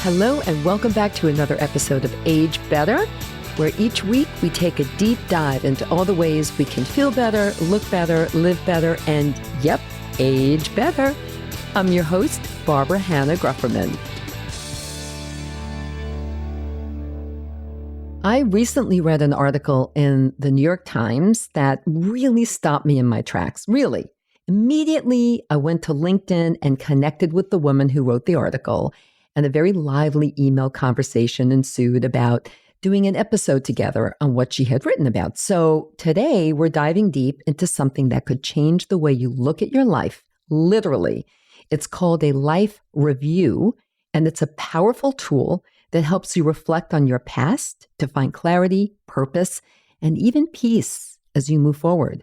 Hello and welcome back to another episode of Age Better, where each week we take a deep dive into all the ways we can feel better, look better, live better, and yep, age better. I'm your host, Barbara Hannah Grufferman. I recently read an article in the New York Times that really stopped me in my tracks, really. Immediately, I went to LinkedIn and connected with the woman who wrote the article, and a very lively email conversation ensued about doing an episode together on what she had written about. So today, we're diving deep into something that could change the way you look at your life, literally. It's called a life review, and it's a powerful tool that helps you reflect on your past to find clarity, purpose, and even peace as you move forward.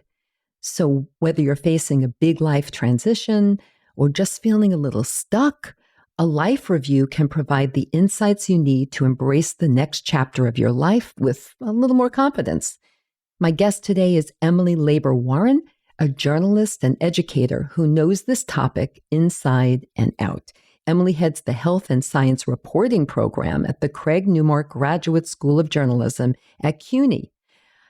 So whether you're facing a big life transition or just feeling a little stuck, a life review can provide the insights you need to embrace the next chapter of your life with a little more confidence. My guest today is Emily Labor-Warren, a journalist and educator who knows this topic inside and out. Emily heads the Health and Science Reporting Program at the Craig Newmark Graduate School of Journalism at CUNY,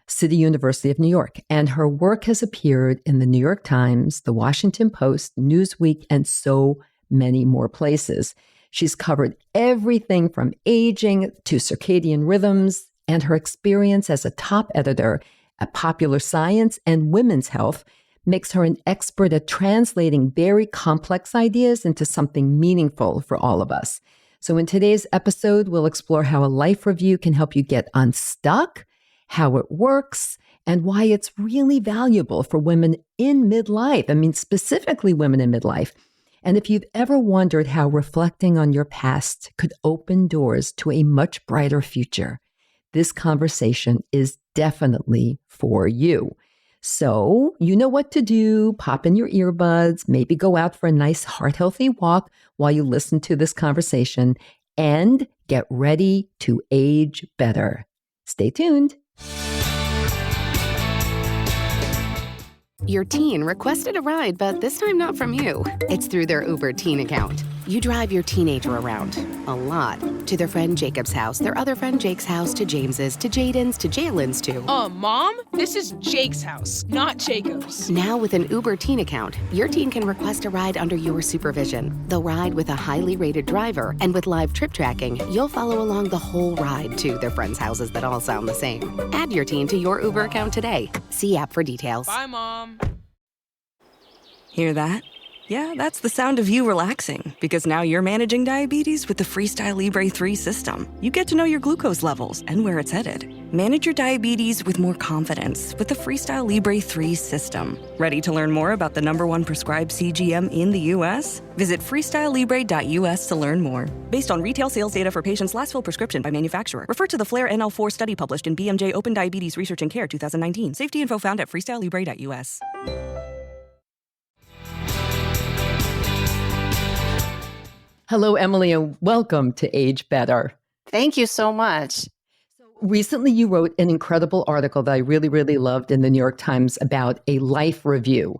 City University of New York, and her work has appeared in the New York Times, the Washington Post, Newsweek, and so many more places. She's covered everything from aging to circadian rhythms, and her experience as a top editor at Popular Science and Women's Health makes her an expert at translating very complex ideas into something meaningful for all of us. So in today's episode, we'll explore how a life review can help you get unstuck, how it works, and why it's really valuable for women in midlife. I mean, specifically women in midlife. And if you've ever wondered how reflecting on your past could open doors to a much brighter future, this conversation is definitely for you. So you know what to do. Pop in your earbuds, maybe go out for a nice heart-healthy walk while you listen to this conversation, and get ready to age better. Stay tuned. Your teen requested a ride, but this time not from you. It's through their Uber teen account. You drive your teenager around, a lot, to their friend Jacob's house, their other friend Jake's house, to James's, to Jaden's, to Jalen's, to... Mom? This is Jake's house, not Jacob's. Now with an Uber teen account, your teen can request a ride under your supervision. They'll ride with a highly rated driver, and with live trip tracking, you'll follow along the whole ride to their friends' houses that all sound the same. Add your teen to your Uber account today. See app for details. Bye, Mom. Hear that? Yeah, that's the sound of you relaxing, because now you're managing diabetes with the Freestyle Libre 3 system. You get to know your glucose levels and where it's headed. Manage your diabetes with more confidence with the Freestyle Libre 3 system. Ready to learn more about the #1 prescribed CGM in the U.S.? Visit freestylelibre.us to learn more. Based on retail sales data for patients' last filled prescription by manufacturer. Refer to the FLAIR NL4 study published in BMJ Open Diabetes Research and Care 2019. Safety info found at freestylelibre.us. Hello, Emily, and welcome to Age Better. Thank you so much. Recently, you wrote an incredible article that I really, really loved in the New York Times about a life review.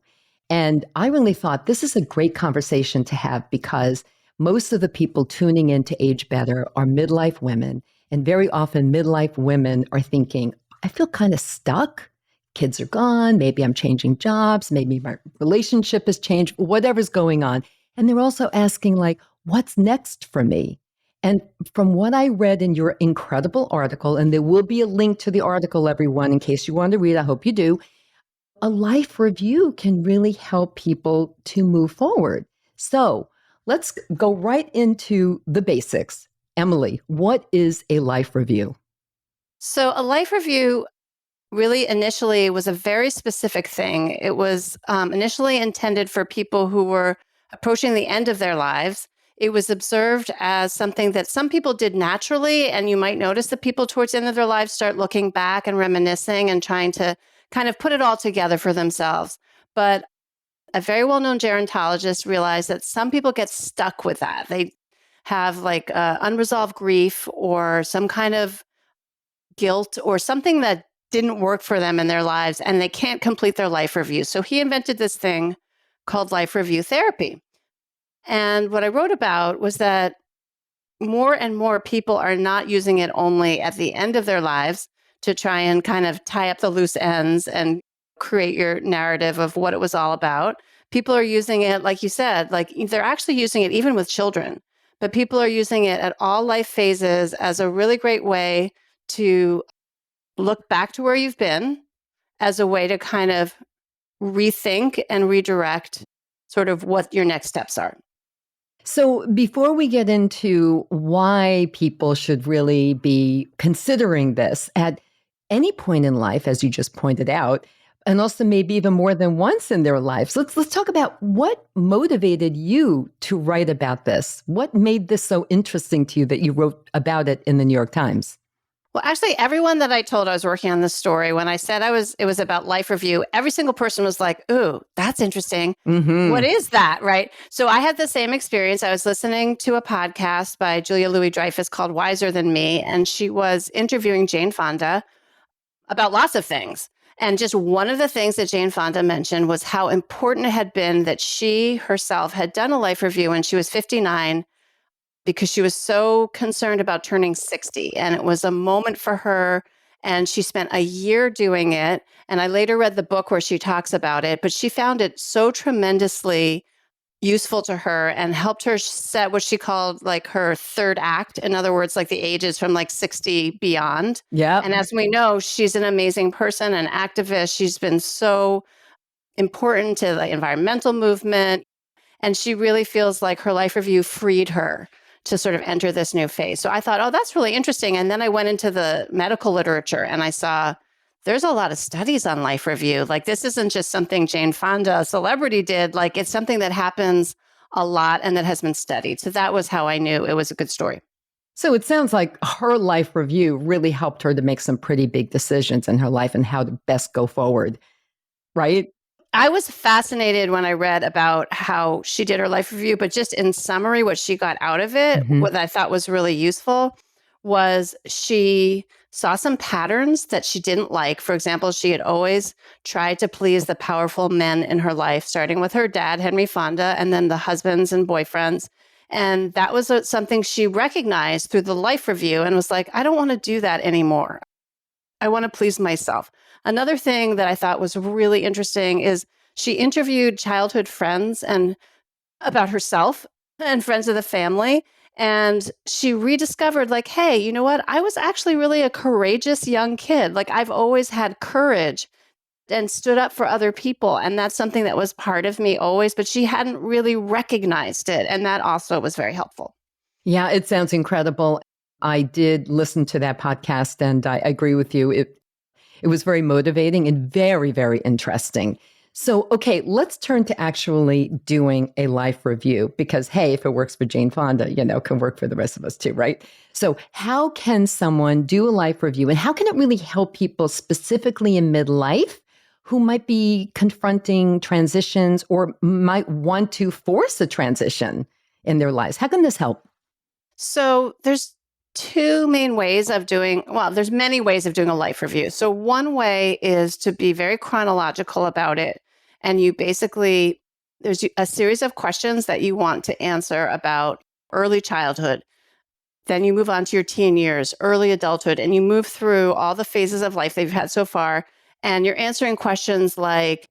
And I really thought this is a great conversation to have because most of the people tuning in to Age Better are midlife women. And very often midlife women are thinking, I feel kind of stuck. Kids are gone. Maybe I'm changing jobs. Maybe my relationship has changed, whatever's going on. And they're also asking like, what's next for me? And from what I read in your incredible article, and there will be a link to the article, everyone, in case you want to read, I hope you do, a life review can really help people to move forward. So let's go right into the basics. Emily, what is a life review? So a life review really initially was a very specific thing. It was initially intended for people who were approaching the end of their lives. It was observed as something that some people did naturally, and you might notice that people towards the end of their lives start looking back and reminiscing and trying to kind of put it all together for themselves. But a very well-known gerontologist realized that some people get stuck with that. They have like unresolved grief or some kind of guilt or something that didn't work for them in their lives, and they can't complete their life review. So he invented this thing called life review therapy. And what I wrote about was that more and more people are not using it only at the end of their lives to try and kind of tie up the loose ends and create your narrative of what it was all about. People are using it, like you said, like they're actually using it even with children, but people are using it at all life phases as a really great way to look back to where you've been, as a way to kind of rethink and redirect sort of what your next steps are. So, before we get into why people should really be considering this at any point in life, as you just pointed out, and also maybe even more than once in their lives, let's talk about what motivated you to write about this. What made this so interesting to you that you wrote about it in the New York Times? Well, actually, everyone that I told I was working on this story, when I said it was about life review, every single person was like, "Ooh, that's interesting. What is that?" Right? So I had the same experience. I was listening to a podcast by Julia Louis-Dreyfus called Wiser Than Me, and she was interviewing Jane Fonda about lots of things. And just one of the things that Jane Fonda mentioned was how important it had been that she herself had done a life review when she was 59, because she was so concerned about turning 60. And it was a moment for her. And she spent a year doing it. And I later read the book where she talks about it, but she found it so tremendously useful to her and helped her set what she called like her third act. In other words, like the ages from like 60 beyond. Yeah. And as we know, she's an amazing person, an activist. She's been so important to the environmental movement. And she really feels like her life review freed her to sort of enter this new phase. So I thought, oh, that's really interesting. And then I went into the medical literature and I saw there's a lot of studies on life review. Like this isn't just something Jane Fonda, a celebrity, did. Like it's something that happens a lot and that has been studied. So that was how I knew it was a good story. So it sounds like her life review really helped her to make some pretty big decisions in her life and how to best go forward, right? I was fascinated when I read about how she did her life review, but just in summary, what she got out of it, what I thought was really useful was she saw some patterns that she didn't like. For example, she had always tried to please the powerful men in her life, starting with her dad, Henry Fonda, and then the husbands and boyfriends. And that was something she recognized through the life review and was like, I don't want to do that anymore. I want to please myself. Another thing that I thought was really interesting is she interviewed childhood friends and about herself and friends of the family. And she rediscovered like, hey, you know what? I was actually really a courageous young kid. Like I've always had courage and stood up for other people. And that's something that was part of me always, but she hadn't really recognized it. And that also was very helpful. Yeah, it sounds incredible. I did listen to that podcast and I agree with you. It was very motivating and very, very interesting. So, okay, let's turn to actually doing a life review because, hey, if it works for Jane Fonda, it can work for the rest of us too, right? So how can someone do a life review and how can it really help people specifically in midlife who might be confronting transitions or might want to force a transition in their lives? How can this help? So there's two main ways of there's many ways of doing a life review. So one way is to be very chronological about it. And you basically, there's a series of questions that you want to answer about early childhood. Then you move on to your teen years, early adulthood, and you move through all the phases of life that you've had so far. And you're answering questions like,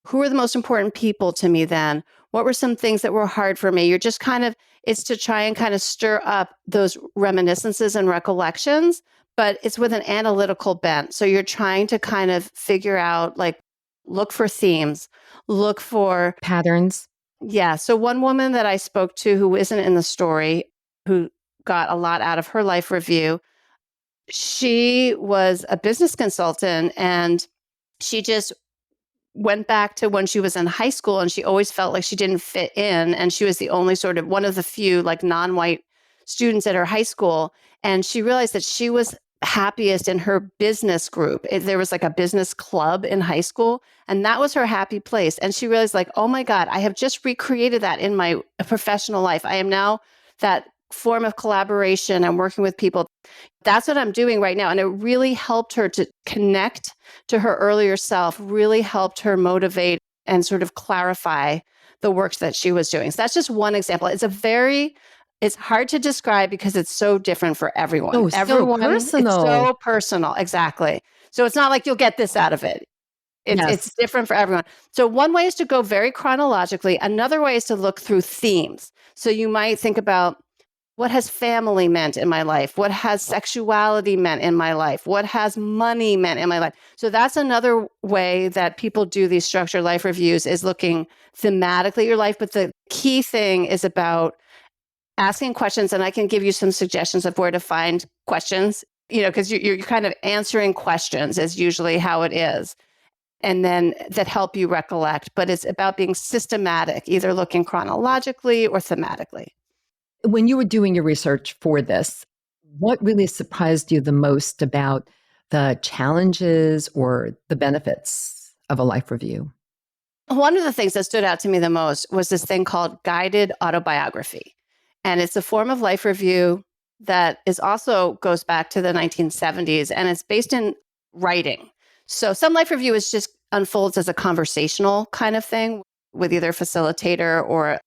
who are the most important people to me then? What were some things that were hard for me? You're just it's to try and kind of stir up those reminiscences and recollections, but it's with an analytical bent. So you're trying to kind of figure out, like, look for themes, look for patterns. Yeah. So one woman that I spoke to who isn't in the story, who got a lot out of her life review, she was a business consultant and she just went back to when she was in high school and she always felt like she didn't fit in. And she was the only sort of one of the few like non-white students at her high school. And she realized that she was happiest in her business group. There was like a business club in high school and that was her happy place. And she realized like, oh my God, I have just recreated that in my professional life. I am now that form of collaboration and working with people. That's what I'm doing right now. And it really helped her to connect to her earlier self, really helped her motivate and sort of clarify the work that she was doing. So that's just one example. It's a very It's hard to describe because it's so different for everyone. Oh, so Everyone, it's personal. so personal. Exactly. So it's not like you'll get this out of it. It's Yes. different for everyone. So one way is to go very chronologically. Another way is to look through themes. So you might think about, what has family meant in my life? What has sexuality meant in my life? What has money meant in my life? So that's another way that people do these structured life reviews, is looking thematically at your life. But the key thing is about asking questions. And I can give you some suggestions of where to find questions, because you're kind of answering questions is usually how it is. And then that help you recollect. But it's about being systematic, either looking chronologically or thematically. When you were doing your research for this, what really surprised you the most about the challenges or the benefits of a life review? One of the things that stood out to me the most was this thing called guided autobiography. And it's a form of life review that is also goes back to the 1970s, and it's based in writing. So some life review is just unfolds as a conversational kind of thing with either a facilitator or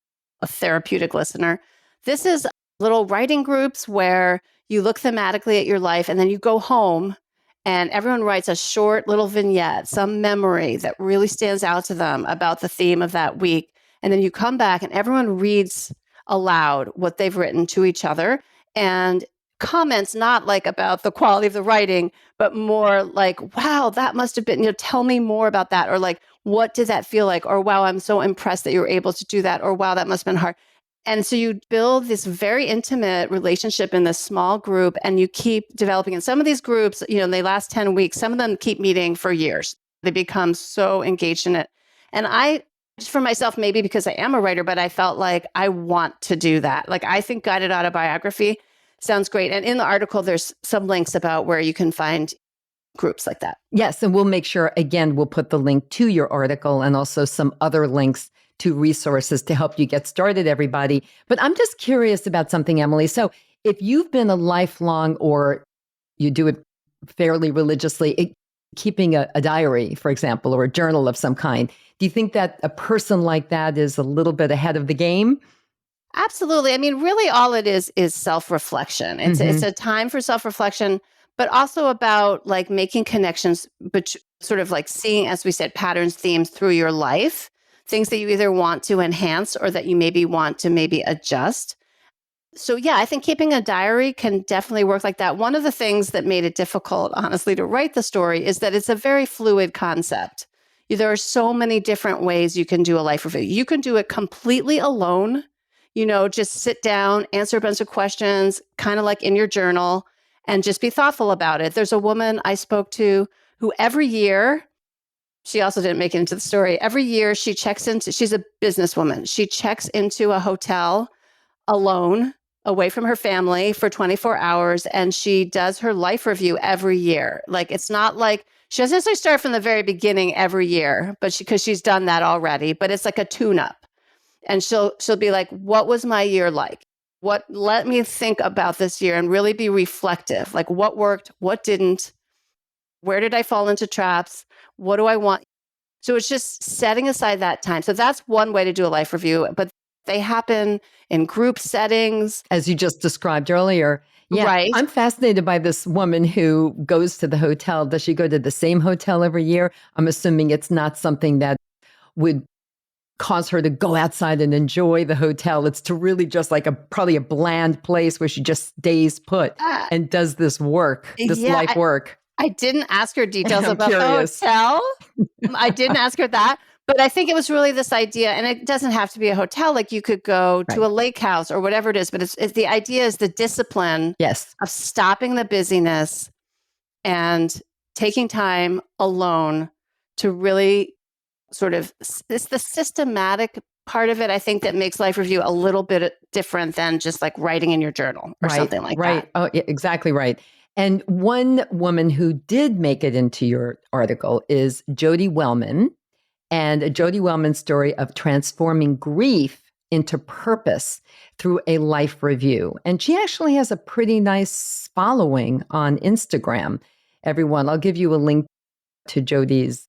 a therapeutic listener. This is little writing groups where you look thematically at your life and then you go home and everyone writes a short little vignette, some memory that really stands out to them about the theme of that week. And then you come back and everyone reads aloud what they've written to each other, and comments not like about the quality of the writing, but more like, wow, that must have been, tell me more about that. Or like, what did that feel like? Or wow, I'm so impressed that you were able to do that. Or wow, that must have been hard. And so you build this very intimate relationship in this small group, and you keep developing. And some of these groups, they last 10 weeks. Some of them keep meeting for years. They become so engaged in it. And I, just for myself, maybe because I am a writer, but I felt like I want to do that. Like, I think guided autobiography sounds great. And in the article, there's some links about where you can find groups like that. Yes. And we'll make sure, again, we'll put the link to your article and also some other links to resources to help you get started, everybody. But I'm just curious about something, Emily. So if you've been a lifelong, or you do it fairly religiously, keeping a diary, for example, or a journal of some kind, do you think that a person like that is a little bit ahead of the game? Absolutely. I mean, really all it is self-reflection. It's a time for self-reflection, but also about like making connections, but sort of like seeing, as we said, patterns, themes through your life, things that you either want to enhance or that you maybe want to maybe adjust. So yeah, I think keeping a diary can definitely work like that. One of the things that made it difficult, honestly, to write the story is that it's a very fluid concept. There are so many different ways you can do a life review. You can do it completely alone, just sit down, answer a bunch of questions, kind of like in your journal, and just be thoughtful about it. There's a woman I spoke to who every year, she also didn't make it into the story. Every year she's a businesswoman. She checks into a hotel alone, away from her family for 24 hours. And she does her life review every year. Like, it's not like she doesn't necessarily start from the very beginning every year, but because she's done that already, but it's like a tune-up. And she'll be like, what was my year like? Let me think about this year and really be reflective. Like, what worked, what didn't, where did I fall into traps? What do I want? So it's just setting aside that time. So that's one way to do a life review, but they happen in group settings. As you just described earlier. Yeah, Right. I'm fascinated by this woman who goes to the hotel. Does she go to the same hotel every year? I'm assuming it's not something that would cause her to go outside and enjoy the hotel. It's to really just like probably a bland place where she just stays put and does this work, this life work. I didn't ask her details I'm about curious. the hotel. I didn't ask her that. But I think it was really this idea, and it doesn't have to be a hotel. Like, you could go to a lake house or whatever it is. But it's the idea is the discipline of stopping the busyness and taking time alone to really sort of, it's the systematic part of it, I think, that makes life review a little bit different than just like writing in your journal or something like that. Oh, yeah, exactly right. And one woman who did make it into your article is Jody Wellman, and Jody Wellman's story of transforming grief into purpose through a life review. And she actually has a pretty nice following on Instagram. Everyone, I'll give you a link to Jody's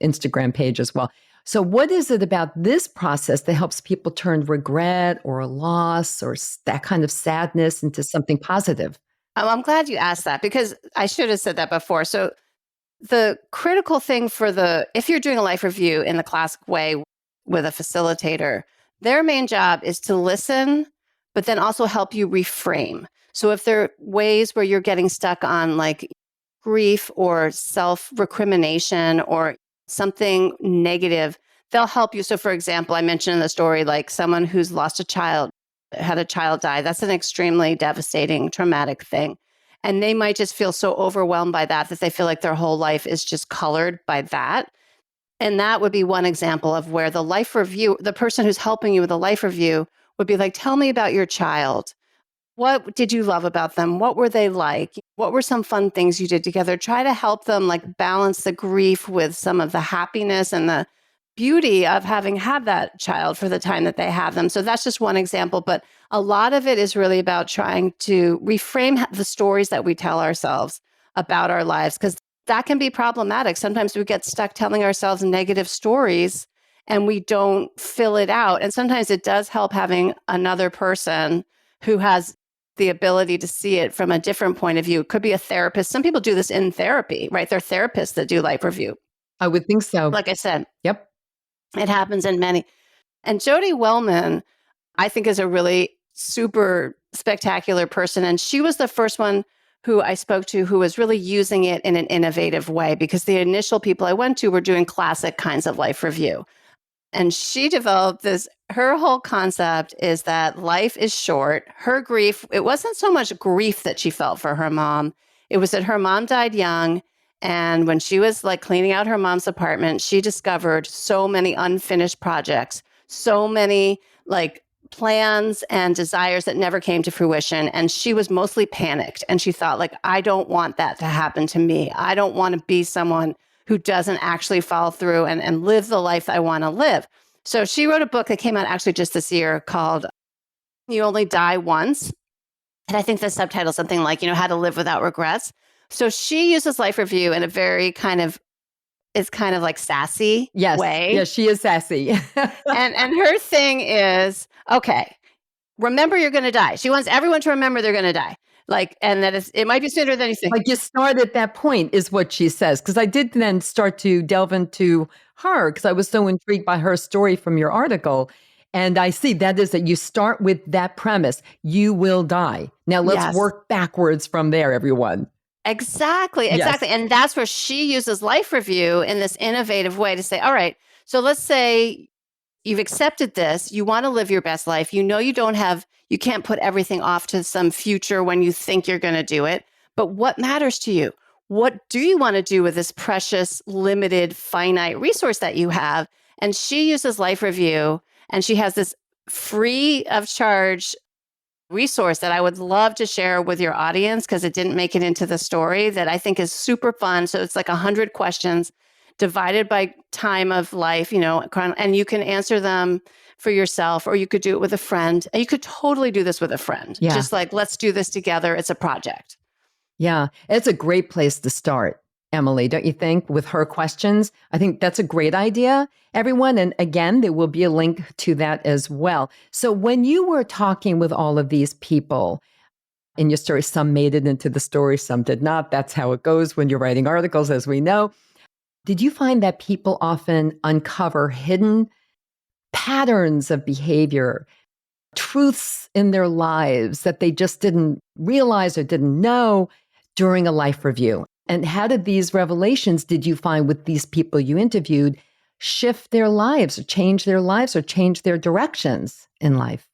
Instagram page as well. So, what is it about this process that helps people turn regret or loss or that kind of sadness into something positive? I'm glad you asked that because I should have said that before. So, the critical thing if you're doing a life review in the classic way with a facilitator, their main job is to listen, but then also help you reframe. So if there are ways where you're getting stuck on like grief or self recrimination or something negative, they'll help you. So, for example, I mentioned in the story, like someone who's lost a child, had a child die. That's an extremely devastating, traumatic thing. And they might just feel so overwhelmed by that they feel like their whole life is just colored by that. And that would be one example of where the life review, the person who's helping you with a life review would be like, tell me about your child. What did you love about them? What were they like? What were some fun things you did together? Try to help them like balance the grief with some of the happiness and the beauty of having had that child for the time that they have them. So that's just one example. But a lot of it is really about trying to reframe the stories that we tell ourselves about our lives, because that can be problematic. Sometimes we get stuck telling ourselves negative stories and we don't fill it out. And sometimes it does help having another person who has the ability to see it from a different point of view. It could be a therapist. Some people do this in therapy, right? They're therapists that do life review. I would think so. Like I said, Yep. it happens in many. And Jody Wellman, I think, is a really super spectacular person. And she was the first one who I spoke to who was really using it in an innovative way, because the initial people I went to were doing classic kinds of life review. And she developed this, her whole concept is that life is short. Her grief, it wasn't so much grief that she felt for her mom. It was that her mom died young. And when she was like cleaning out her mom's apartment, she discovered so many unfinished projects, so many like plans and desires that never came to fruition. And she was mostly panicked. And she thought, like, I don't want that to happen to me. I don't want to be someone who doesn't actually follow through and live the life I want to live. So she wrote a book that came out actually just this year called You Only Die Once. And I think the subtitle is something like, How to Live Without Regrets. So she uses life review in a very kind of like sassy way. Yes, she is sassy. And her thing is, okay, remember you're going to die. She wants everyone to remember they're going to die. Like, and that it might be sooner than you think. Like, you start at that point is what she says. Because I did then start to delve into her because I was so intrigued by her story from your article. And I see that is that you start with that premise, you will die. Now let's work backwards from there, everyone. Exactly. Yes. And that's where she uses life review in this innovative way to say, all right, so let's say you've accepted this, you want to live your best life. You know, you can't put everything off to some future when you think you're going to do it. But what matters to you? What do you want to do with this precious, limited, finite resource that you have? And she uses life review, and she has this free of charge resource that I would love to share with your audience because it didn't make it into the story, that I think is super fun. So it's like 100 questions divided by time of life, and you can answer them for yourself, or you could do it with a friend. And you could totally do this with a friend. Yeah. Just like, let's do this together. It's a project. Yeah, it's a great place to start, Emily, don't you think, with her questions? I think that's a great idea, everyone. And again, there will be a link to that as well. So when you were talking with all of these people in your story, some made it into the story, some did not. That's how it goes when you're writing articles, as we know. Did you find that people often uncover hidden patterns of behavior, truths in their lives that they just didn't realize or didn't know during a life review? And how did these revelations, did you find with these people you interviewed, shift their lives or change their directions in life?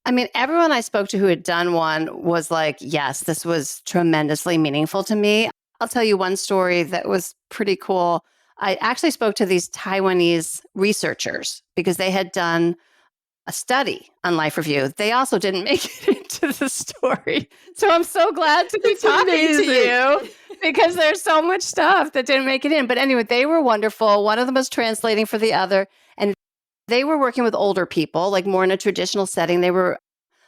I mean, everyone I spoke to who had done one was like, yes, this was tremendously meaningful to me. I'll tell you one story that was pretty cool. I actually spoke to these Taiwanese researchers because they had done a study on life review. They also didn't make it into the story. So I'm so glad to be talking to you because there's so much stuff that didn't make it in. But anyway, they were wonderful. One of them was translating for the other. And they were working with older people, like more in a traditional setting. They were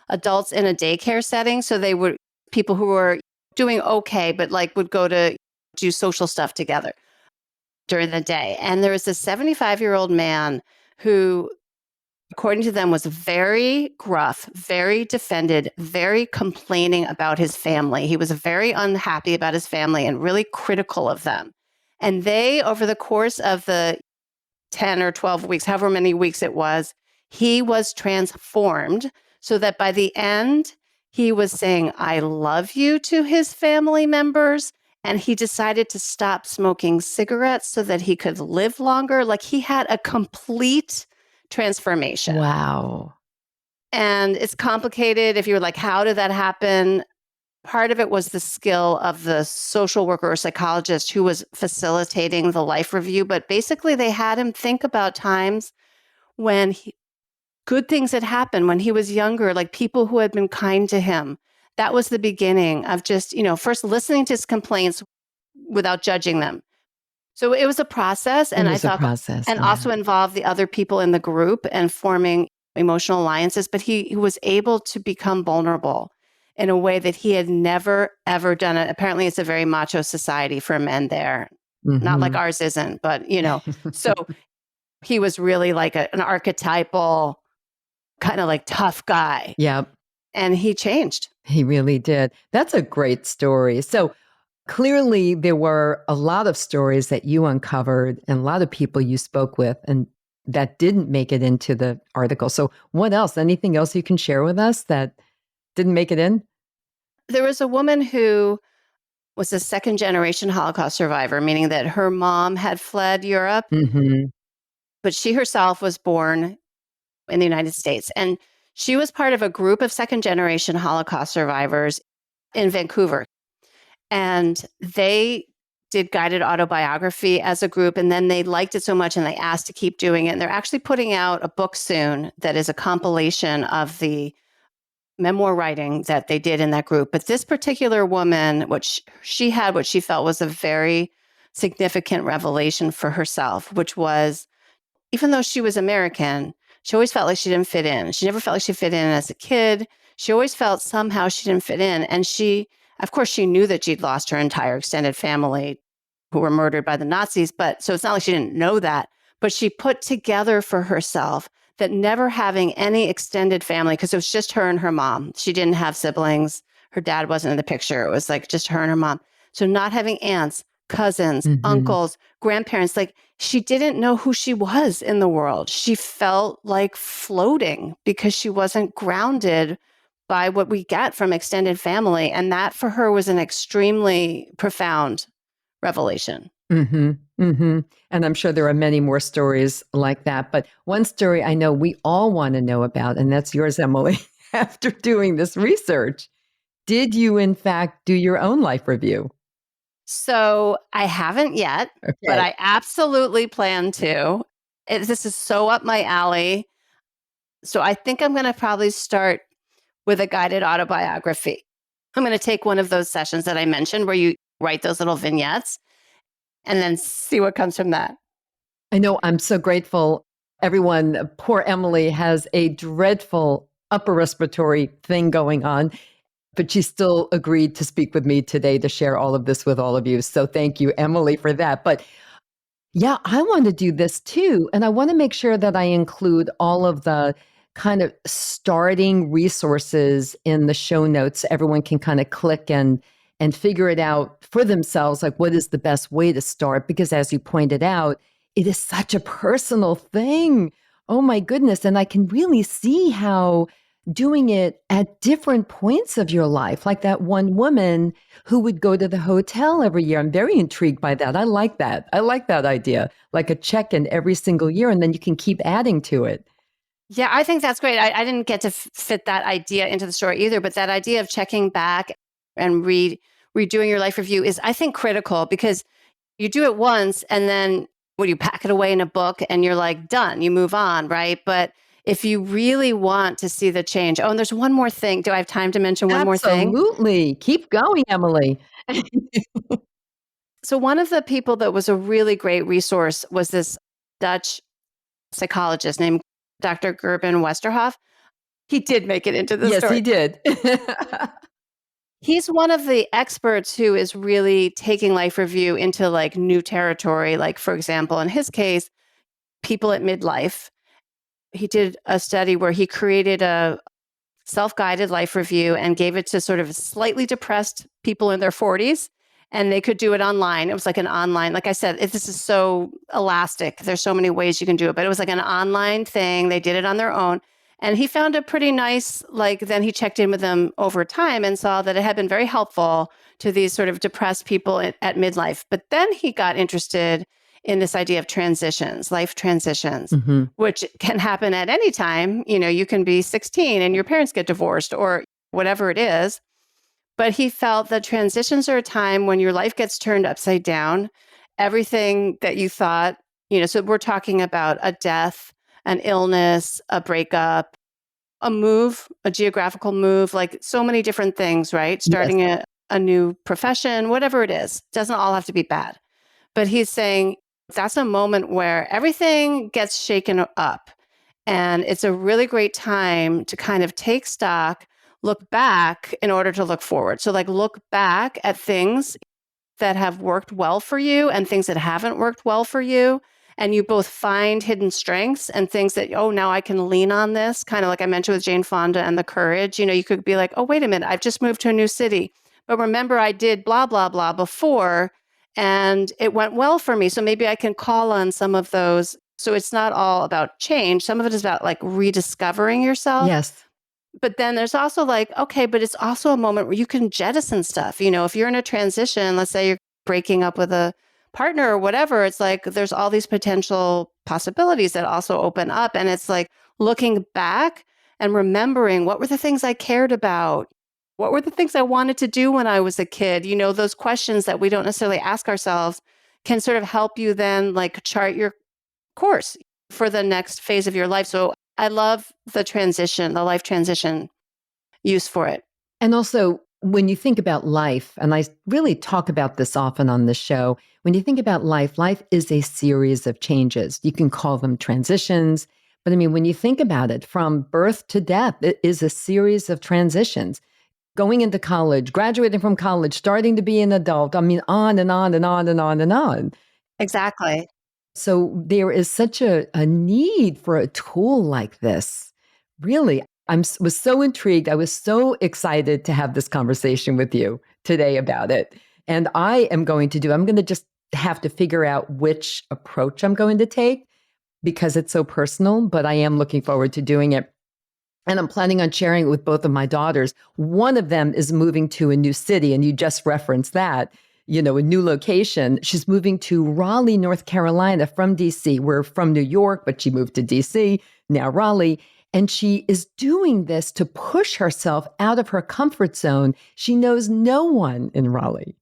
adults in a daycare setting. So they were people who were doing okay, but like would go to do social stuff together. during the day. And there was this 75-year-old man who, according to them, was very gruff, very defended, very complaining about his family. He was very unhappy about his family and really critical of them. And they, over the course of the 10 or 12 weeks, however many weeks it was, he was transformed so that by the end, he was saying, I love you to his family members. And he decided to stop smoking cigarettes so that he could live longer. Like he had a complete transformation. Wow. And it's complicated. If you're like, how did that happen? Part of it was the skill of the social worker or psychologist who was facilitating the life review. But basically, they had him think about times when good things had happened when he was younger, like people who had been kind to him. That was the beginning of just, first listening to his complaints without judging them. So it was a process. And It I was a thought, process. and Yeah. also involved the other people in the group and forming emotional alliances. But he was able to become vulnerable in a way that he had never, ever done it. Apparently, it's a very macho society for men there. Not like Mhm. ours isn't, but, so he was really like an archetypal kind of like tough guy. Yep. And he changed. He really did. That's a great story. So clearly, there were a lot of stories that you uncovered and a lot of people you spoke with and that didn't make it into the article. So, what else? Anything else you can share with us that didn't make it in? There was a woman who was a second generation Holocaust survivor, meaning that her mom had fled Europe, Hmm. but she herself was born in the United States. And she was part of a group of second generation Holocaust survivors in Vancouver. And they did guided autobiography as a group. And then they liked it so much and they asked to keep doing it. And they're actually putting out a book soon that is a compilation of the memoir writing that they did in that group. But this particular woman, she had what she felt was a very significant revelation for herself, which was even though she was American, she always felt like she didn't fit in. She never felt like she fit in as a kid. She always felt somehow she didn't fit in. And of course, she knew that she'd lost her entire extended family who were murdered by the Nazis. But so it's not like she didn't know that. But she put together for herself that never having any extended family, because it was just her and her mom. She didn't have siblings. Her dad wasn't in the picture. It was like just her and her mom. So not having aunts, cousins, Hmm. uncles, grandparents, like she didn't know who she was in the world. She felt like floating because she wasn't grounded by what we get from extended family. And that for her was an extremely profound revelation. Hmm. Hmm. And I'm sure there are many more stories like that. But one story I know we all want to know about, and that's yours, Emily, after doing this research. Did you, in fact, do your own life review? So I haven't yet, but Okay. I absolutely plan to. This is so up my alley. So I think I'm going to probably start with a guided autobiography. I'm going to take one of those sessions that I mentioned where you write those little vignettes and then see what comes from that. I know I'm so grateful. Everyone, poor Emily has a dreadful upper respiratory thing going on, but she still agreed to speak with me today to share all of this with all of you. So thank you, Emily, for that. But yeah, I want to do this too. And I want to make sure that I include all of the kind of starting resources in the show notes. So everyone can kind of click and figure it out for themselves, like what is the best way to start? Because as you pointed out, it is such a personal thing. Oh my goodness. And I can really see how doing it at different points of your life, like that one woman who would go to the hotel every year. I'm very intrigued by that. I like that. I like that idea, like a check in every single year, and then you can keep adding to it. Yeah, I think that's great. I didn't get to fit that idea into the story either, but that idea of checking back and redoing your life review is, I think, critical because you do it once and then you pack it away in a book and you're like, done, you move on, right? But if you really want to see the change, oh, and there's one more thing. Do I have time to mention one more thing? Absolutely. Keep going, Emily. So one of the people that was a really great resource was this Dutch psychologist named Dr. Gerben Westerhoff. He did make it into the Yes, he story. did. He's one of the experts who is really taking life review into like new territory. Like, for example, in his case, people at midlife. He did a study where he created a self-guided life review and gave it to sort of slightly depressed people in their 40s, and they could do it online. It was like an online, like I said, this is so elastic. There's so many ways you can do it, but it was like an online thing. They did it on their own. And he found a pretty nice, like, then he checked in with them over time and saw that it had been very helpful to these sort of depressed people at midlife. But then he got interested in this idea of transitions, life transitions, which can happen at any time. You know, you can be 16 and your parents get divorced or whatever it is. But he felt that transitions are a time when your life gets turned upside down. Everything that you thought, you know, so we're talking about a death, an illness, a breakup, a move, a geographical move, like so many different things, right? Starting a new profession, whatever it is, doesn't all have to be bad. But he's saying that's a moment where everything gets shaken up. And it's a really great time to kind of take stock, look back in order to look forward. So, like, look back at things that have worked well for you and things that haven't worked well for you. And you both find hidden strengths and things that, oh, now I can lean on this, kind of like I mentioned with Jane Fonda and the courage. You know, you could be like, oh, wait a minute, I've just moved to a new city. But remember, I did blah, blah, blah before, and it went well for me. So maybe I can call on some of those. So it's not all about change. Some of it is about like rediscovering yourself. Yes. But then there's also like, okay, but it's also a moment where you can jettison stuff. You know, if you're in a transition, let's say you're breaking up with a partner or whatever, it's like there's all these potential possibilities that also open up. And it's like looking back and remembering what were the things I cared about? What were the things I wanted to do when I was a kid? You know, those questions that we don't necessarily ask ourselves can sort of help you then like chart your course for the next phase of your life. So I love the transition, the life transition use for it. And also, when you think about life, and I really talk about this often on the show, when you think about life, life is a series of changes. You can call them transitions. But I mean, when you think about it, from birth to death, it is a series of transitions. Going into college, graduating from college, starting to be an adult. I mean, on and on and on and on and on. Exactly. So there is such a need for a tool like this. Really, was so intrigued. I was so excited to have this conversation with you today about it. And I'm going to just have to figure out which approach I'm going to take because it's so personal, but I am looking forward to doing it. And I'm planning on sharing it with both of my daughters. One of them is moving to a new city, and you just referenced that, you know, a new location. She's moving to Raleigh, North Carolina from DC. We're from New York, but she moved to DC, now Raleigh. And she is doing this to push herself out of her comfort zone. She knows no one in Raleigh.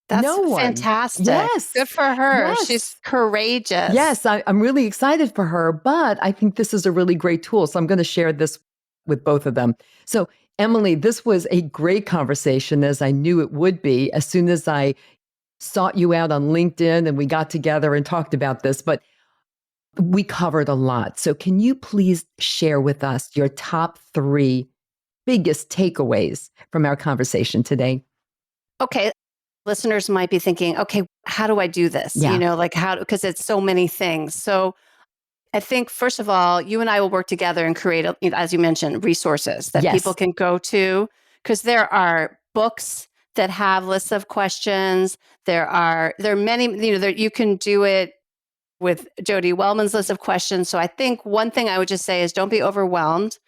That's no one. fantastic. Yes. Good for her. Yes. She's courageous. Yes, I'm really excited for her, but I think this is a really great tool. So I'm going to share this with both of them. So, Emily, this was a great conversation, as I knew it would be as soon as I sought you out on LinkedIn and we got together and talked about this, but we covered a lot. So can you please share with us your top 3 biggest takeaways from our conversation today? Okay. Listeners might be thinking, okay, how do I do this? Yeah. You know, like because it's so many things. So I think, first of all, you and I will work together and create, as you mentioned, resources that Yes. people can go to, because there are books that have lists of questions. There are many, you know, you can do it with Jody Wellman's list of questions. So I think one thing I would just say is don't be overwhelmed.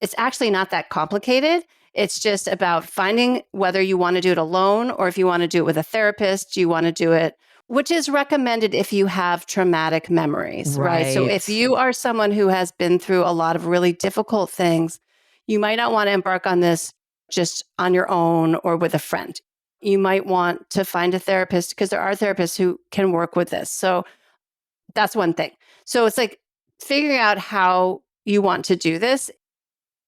It's actually not that complicated. It's just about finding whether you want to do it alone or if you want to do it with a therapist, you want to do it, which is recommended if you have traumatic memories, right? So if you are someone who has been through a lot of really difficult things, you might not want to embark on this just on your own or with a friend. You might want to find a therapist because there are therapists who can work with this. So that's one thing. So it's like figuring out how you want to do this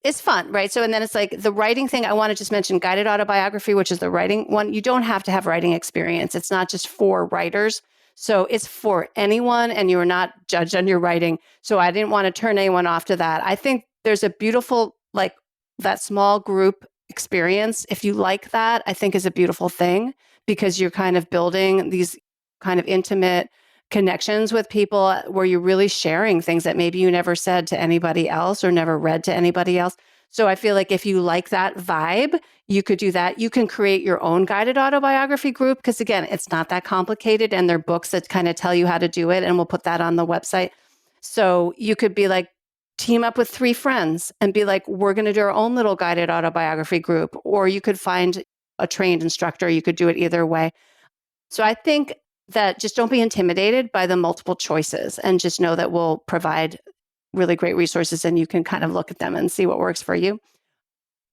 is fun, right? So, and then it's like the writing thing. I want to just mention guided autobiography, which is the writing one. You don't have to have writing experience. It's not just for writers. So it's for anyone, and you are not judged on your writing. So I didn't want to turn anyone off to that. I think there's a beautiful, like that small group experience, if you like that, I think is a beautiful thing, because you're kind of building these kind of intimate connections with people where you're really sharing things that maybe you never said to anybody else or never read to anybody else. So I feel like if you like that vibe, you could do that. You can create your own guided autobiography group, because again, it's not that complicated, and there are books that kind of tell you how to do it, and we'll put that on the website. So you could be like, team up with 3 friends and be like, we're going to do our own little guided autobiography group. Or you could find a trained instructor. You could do it either way. So I think that just don't be intimidated by the multiple choices, and just know that we'll provide really great resources, and you can kind of look at them and see what works for you.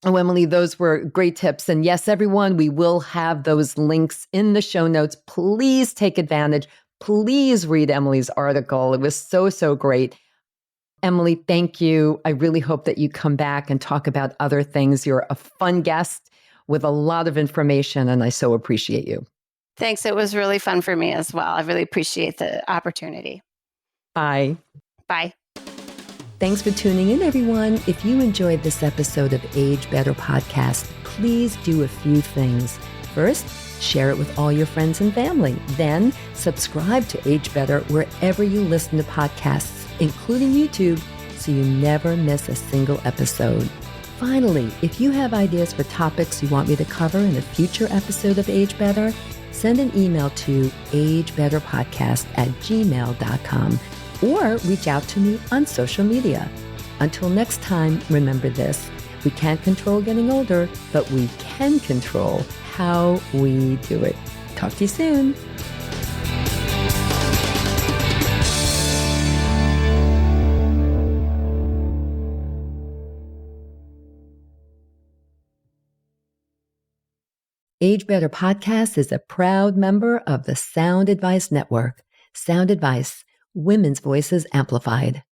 Oh, Emily, those were great tips. And yes, everyone, we will have those links in the show notes. Please take advantage. Please read Emily's article. It was so, so great. Emily, thank you. I really hope that you come back and talk about other things. You're a fun guest with a lot of information, and I so appreciate you. Thanks. It was really fun for me as well. I really appreciate the opportunity. Bye. Bye. Thanks for tuning in, everyone. If you enjoyed this episode of Age Better Podcast, please do a few things. First, share it with all your friends and family. Then, subscribe to Age Better wherever you listen to podcasts, including YouTube, so you never miss a single episode. Finally, if you have ideas for topics you want me to cover in a future episode of Age Better, send an email to agebetterpodcast@gmail.com or reach out to me on social media. Until next time, remember this: we can't control getting older, but we can control how we do it. Talk to you soon. Age Better Podcast is a proud member of the Sound Advice Network. Sound Advice, women's voices amplified.